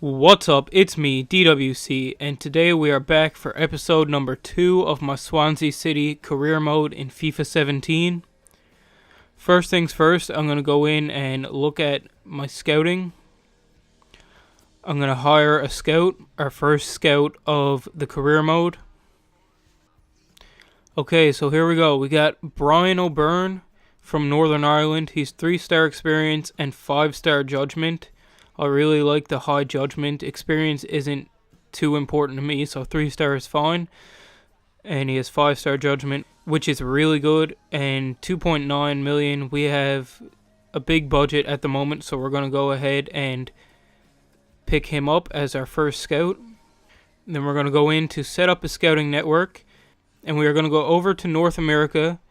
What's up, it's me, D.W.C, and today we are back for episode number 2 of my Swansea City career mode in FIFA 17. First things first, I'm going to go in and look at my scouting. I'm going to hire a scout, our first scout of the career mode. Okay, so here we go. We got Brian O'Byrne from Northern Ireland. He's 3-star experience and 5-star judgment. I really like the high judgment. Experience isn't too important to me, so 3-star is fine. And he has 5-star judgment, which is really good. And 2.9 million. We have a big budget at the moment, so we're going to go ahead and pick him up as our first scout. Then we're going to go in to set up a scouting network. And we are going to go over to North America.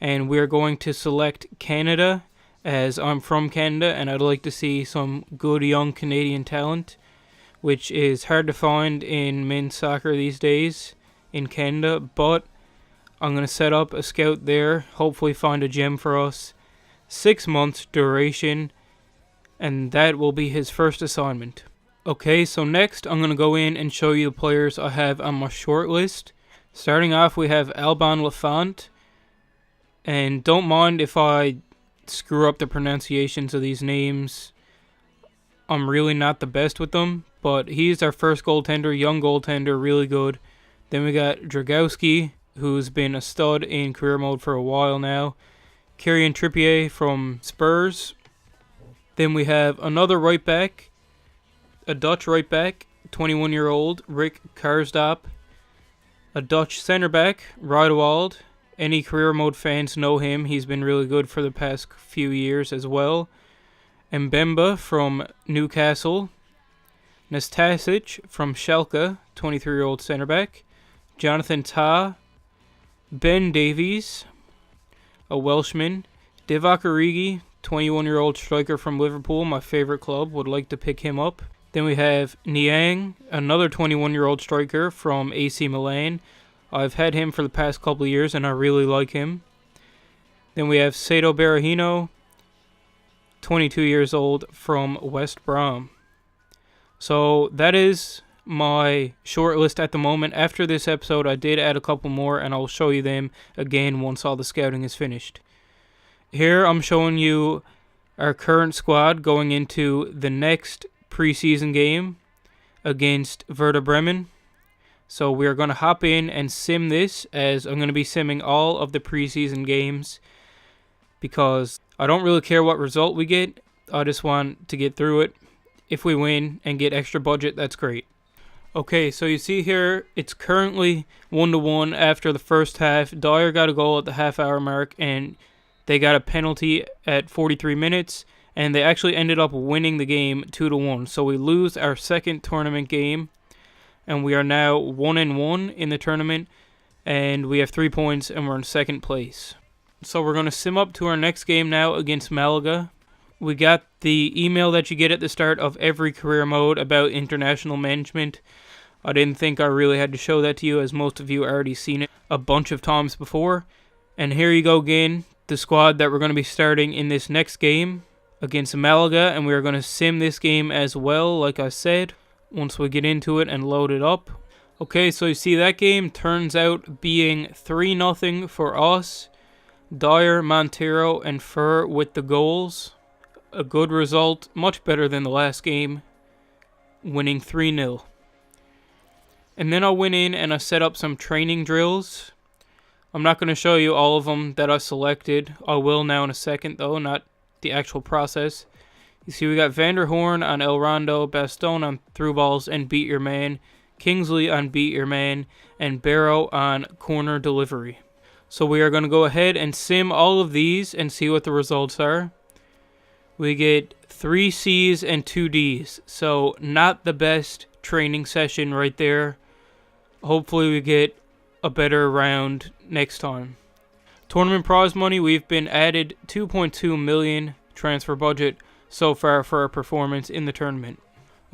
And we are going to select Canada, as I'm from Canada and I'd like to see some good young Canadian talent, which is hard to find in men's soccer these days in Canada, but I'm going to set up a scout there, hopefully find a gem for us. 6 months duration, and that will be his first assignment. Okay, so next I'm going to go in and show you the players I have on my shortlist. Starting off, we have Alban Lafont, and don't mind if I screw up the pronunciations of these names. I'm really not the best with them, but he's our first goaltender, young goaltender, really good. Then we got D.W.C, who's been a stud in career mode for a while now. Kieran Trippier from Spurs. Then we have another right back, a Dutch right back, 21-year-old Rick Karsdorp. A Dutch centre back, Riedewald. Any career mode fans know him. He's been really good for the past few years as well. Mbemba from Newcastle. Nastasic from Schalke, 23-year-old centre back. Jonathan Tah. Ben Davies, a Welshman. Divock Origi, 21-year-old striker from Liverpool, my favourite club. Would like to pick him up. Then we have Niang, another 21-year-old striker from AC Milan. I've had him for the past couple of years, and I really like him. Then we have Sado Berahino, 22 years old, from West Brom. So that is my short list at the moment. After this episode, I did add a couple more, and I'll show you them again once all the scouting is finished. Here I'm showing you our current squad going into the next preseason game against Werder Bremen. So we are going to hop in and sim this, as I'm going to be simming all of the preseason games because I don't really care what result we get. I just want to get through it. If we win and get extra budget, that's great. Okay, so you see here, it's currently 1-1 after the first half. Dyer got a goal at the half-hour mark, and they got a penalty at 43 minutes, and they actually ended up winning the game 2-1. So we lose our second tournament game. And we are now 1-1 in the tournament, and we have 3 points, and we're in second place. So we're going to sim up to our next game now against Malaga. We got the email that you get at the start of every career mode about international management. I didn't think I really had to show that to you, as most of you already seen it a bunch of times before. And here you go again, the squad that we're going to be starting in this next game against Malaga, and we are going to sim this game as well, like I said, once we get into it and load it up. Okay, so you see that game turns out being 3-0 for us. Dyer, Montero, and Fur with the goals. A good result, much better than the last game, winning 3-0. And then I went in and I set up some training drills. I'm not going to show you all of them that I selected. I will now in a second though, not the actual process. You see we got Vanderhorn on El Rondo, Baston on through balls and beat your man, Kingsley on beat your man, and Barrow on corner delivery. So we are going to go ahead and sim all of these and see what the results are. We get 3 C's and 2 D's, so not the best training session right there. Hopefully we get a better round next time. Tournament prize money, we've been added 2.2 million transfer budget so far for our performance in the tournament.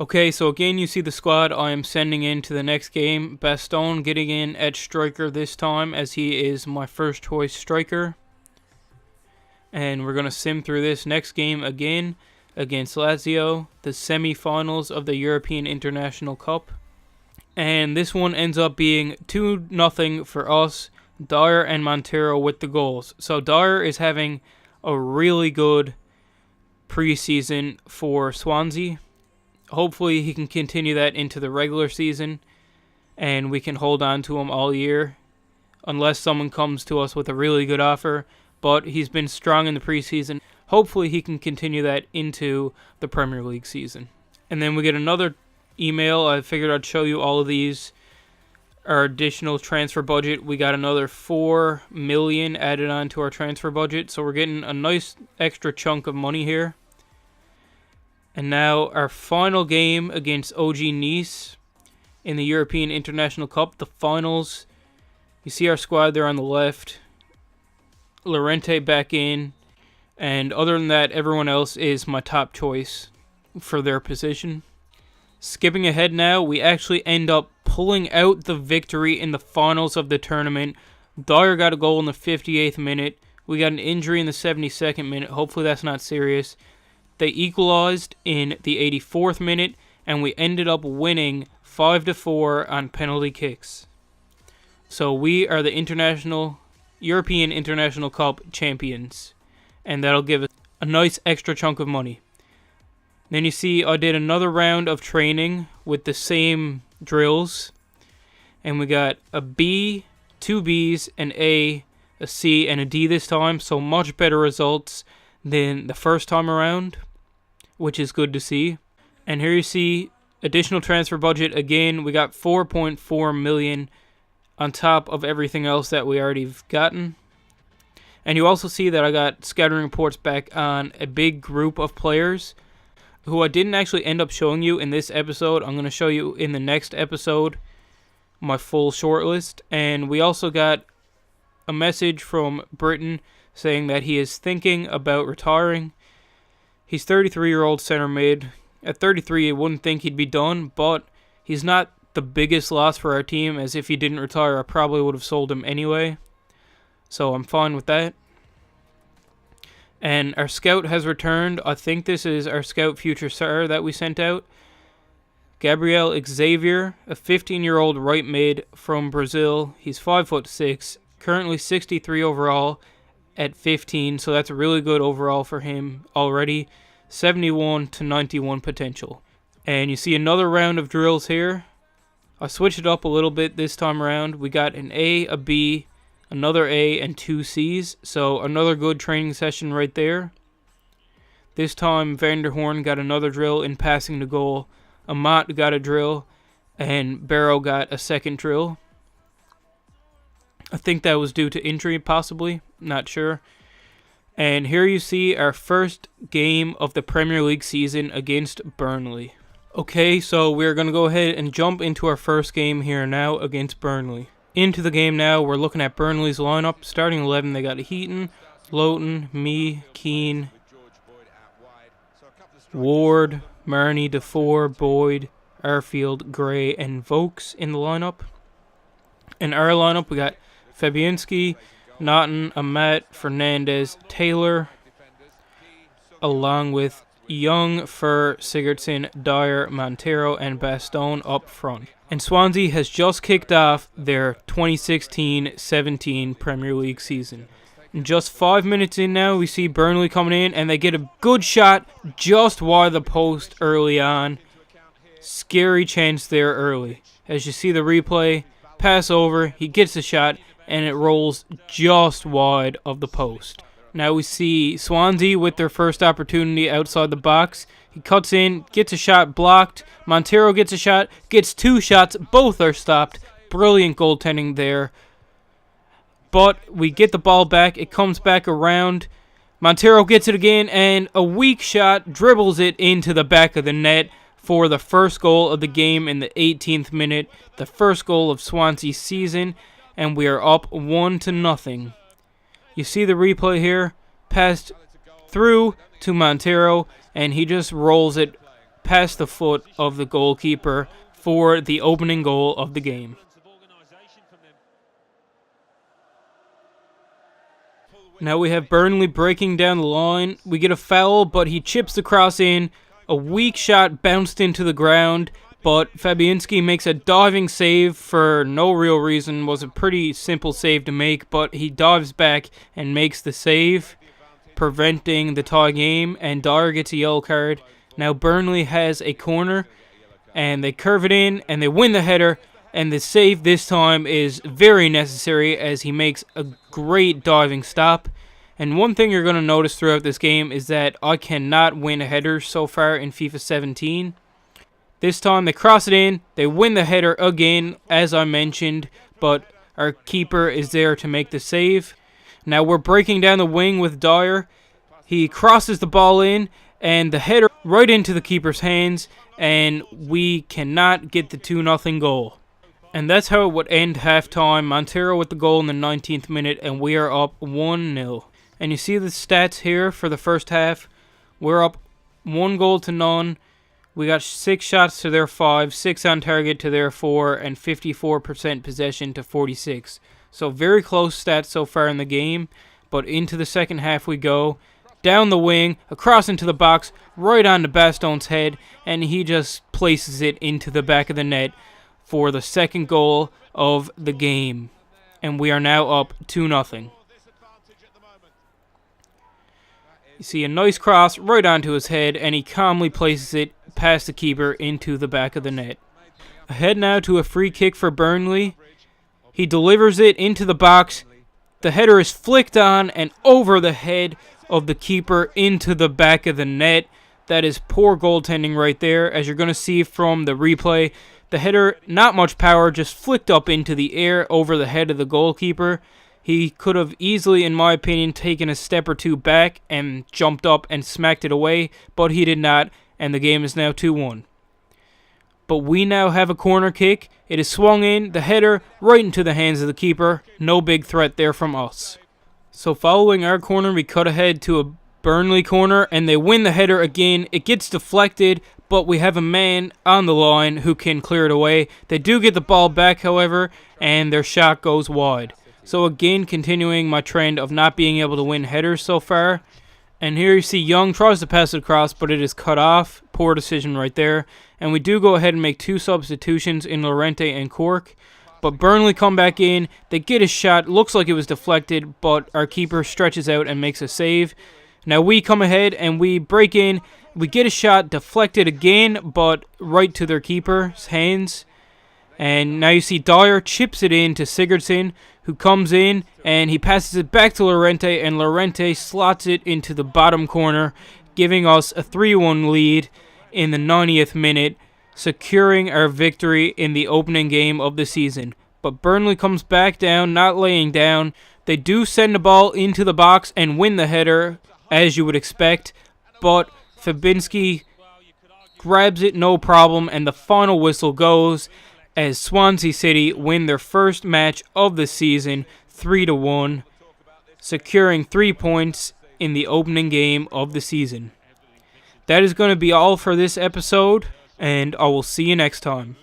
Okay, so again you see the squad I am sending in to the next game. Baston getting in at striker this time, as he is my first choice striker. And we're going to sim through this next game again. against Lazio, the semi-finals of the European International Cup. And this one ends up being 2-0 for us, Dyer and Montero with the goals. So Dyer is having a really good preseason for Swansea. Hopefully he can continue that into the regular season, and we can hold on to him all year, unless someone comes to us with a really good offer. But he's been strong in the preseason. Hopefully he can continue that into the Premier League season. And then we get another email. I figured I'd show you all of these. Our additional transfer budget, we got another 4 million added on to our transfer budget, so we're getting a nice extra chunk of money here. And now our final game against OG Nice in the European International Cup, the finals. You see our squad there on the left. Llorente back in, and other than that, everyone else is my top choice for their position. Skipping ahead now, we actually end up pulling out the victory in the finals of the tournament. Dyer got a goal in the 58th minute. We got an injury in the 72nd minute. Hopefully that's not serious. They equalized in the 84th minute, and we ended up winning 5-4 on penalty kicks. So we are the European International Cup champions, and that'll give us a nice extra chunk of money. Then you see I did another round of training with the same drills, and we got a B, 2 Bs, an A, C, and a D this time, so much better results than the first time around, which is good to see. And here you see additional transfer budget again. We got 4.4 million on top of everything else that we already have gotten. And you also see that I got scouting reports back on a big group of players who I didn't actually end up showing you in this episode. I'm going to show you in the next episode my full shortlist. And we also got a message from Britain saying that he is thinking about retiring. He's 33-year-old center mid. At 33, you wouldn't think he'd be done, but he's not the biggest loss for our team, as if he didn't retire, I probably would have sold him anyway. So I'm fine with that. And our scout has returned. I think this is our scout future star that we sent out. Gabriel Xavier, a 15-year-old right mid from Brazil. He's 5'6", currently 63 overall at 15, so that's really good overall for him already. 71 to 91 potential. And you see another round of drills here. I switched it up a little bit this time around. We got an A, a B, another A, and 2 Cs. So another good training session right there. This time Vanderhorn got another drill in passing the goal. Amat got a drill, and Barrow got a second drill. I think that was due to injury, possibly. Not sure. And here you see our first game of the Premier League season against Burnley. Okay, so we're going to go ahead and jump into our first game here now against Burnley. Into the game now, we're looking at Burnley's lineup. Starting 11, they got Heaton, Loughton, me, Keane, Ward, Marnie, Defoe, Boyd, Arfield, Gray, and Vokes in the lineup. In our lineup, we got Fabianski, Naughton, Amat, Fernandez, Taylor, along with Young, Fur, Sigurdsson, Dyer, Montero, and Bastone up front. And Swansea has just kicked off their 2016-17 Premier League season. And just 5 minutes in now, we see Burnley coming in, and they get a good shot just wide the post early on. Scary chance there early. As you see the replay, pass over, he gets the shot, and it rolls just wide of the post. Now we see Swansea with their first opportunity outside the box. He cuts in, gets a shot blocked. Montero gets a shot, gets 2 shots. Both are stopped. Brilliant goaltending there. But we get the ball back. It comes back around. Montero gets it again, and a weak shot dribbles it into the back of the net for the first goal of the game in the 18th minute. The first goal of Swansea's season, and we are up 1-0. You see the replay here, passed through to Montero, and he just rolls it past the foot of the goalkeeper for the opening goal of the game. Now we have Burnley breaking down the line. We get a foul, but he chips the cross in. A weak shot bounced into the ground, but Fabianski makes a diving save for no real reason. Was a pretty simple save to make, but he dives back and makes the save, preventing the tie game, and Dyer gets a yellow card. Now Burnley has a corner, and they curve it in, and they win the header, and the save this time is very necessary as he makes a great diving stop. And one thing you're going to notice throughout this game is that I cannot win a header so far in FIFA 17. This time they cross it in, they win the header again, as I mentioned, but our keeper is there to make the save. Now we're breaking down the wing with Dyer. He crosses the ball in, and the header right into the keeper's hands, and we cannot get the 2-0 goal. And that's how it would end halftime. Montero with the goal in the 19th minute, and we are up 1-0. And you see the stats here for the first half. We're up 1 goal to none. We got 6 shots to their 5, 6 on target to their 4, and 54% possession to 46. So very close stats so far in the game. But into the second half we go. Down the wing, across into the box, right onto Baston's head, and he just places it into the back of the net for the second goal of the game. And we are now up 2-0. You see a nice cross right onto his head, and he calmly places it past the keeper into the back of the net. Ahead now to a free kick for Burnley. He delivers it into the box. The header is flicked on and over the head of the keeper into the back of the net. That is poor goaltending right there, as you're going to see from the replay. The header, not much power, just flicked up into the air over the head of the goalkeeper. He could have easily, in my opinion, taken a step or two back and jumped up and smacked it away, but he did not, and the game is now 2-1. But we now have a corner kick. It is swung in, the header, right into the hands of the keeper. No big threat there from us. So following our corner, we cut ahead to a Burnley corner, and they win the header again. It gets deflected, but we have a man on the line who can clear it away. They do get the ball back, however, and their shot goes wide. So again, continuing my trend of not being able to win headers so far. And here you see Young tries to pass it across, but it is cut off. Poor decision right there. And we do go ahead and make 2 substitutions in Llorente and Cork. But Burnley come back in. They get a shot. Looks like it was deflected, but our keeper stretches out and makes a save. Now we come ahead and we break in. We get a shot deflected again, but right to their keeper's hands. And now you see Dyer chips it in to Sigurdsson, who comes in, and he passes it back to Llorente, and Llorente slots it into the bottom corner, giving us a 3-1 lead in the 90th minute, securing our victory in the opening game of the season. But Burnley comes back down, not laying down. They do send the ball into the box and win the header, as you would expect, but Fabianski grabs it no problem, and the final whistle goes as Swansea City win their first match of the season 3-1, securing 3 points in the opening game of the season. That is going to be all for this episode, and I will see you next time.